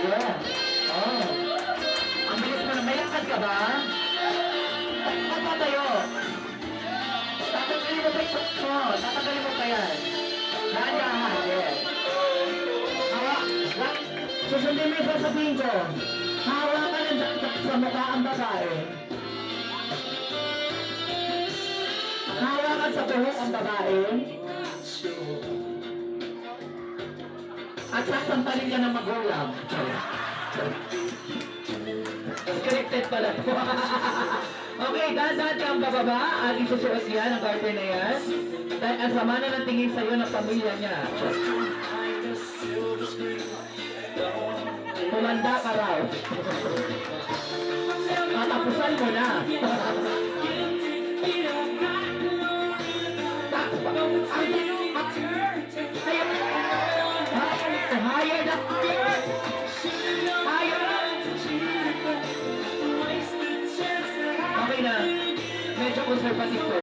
Yes. Oh. Ang bilis mo na. May lakad ka ba? Patayo. Tatanggalin mo pa yung shot mo. Tatanggalin mo pa yan. Dahan-dahan. Yes. Susundin mo yung sasabihin ko. Hawa ka ng dakdak sa mukha ang babae. Hawakan sa buhok ang babae. At sasampalin ka ng magulang. Scripted pala to. Okay, dahan-dahan ka ang bababa at isusuot yan ang garter na yan. Dahil ang sama na ng tingin sa'yo ng pamilya niya. Tumanda ka raw. Tatapusan mo na. Higher na. Okay na. Medyo conservative ko.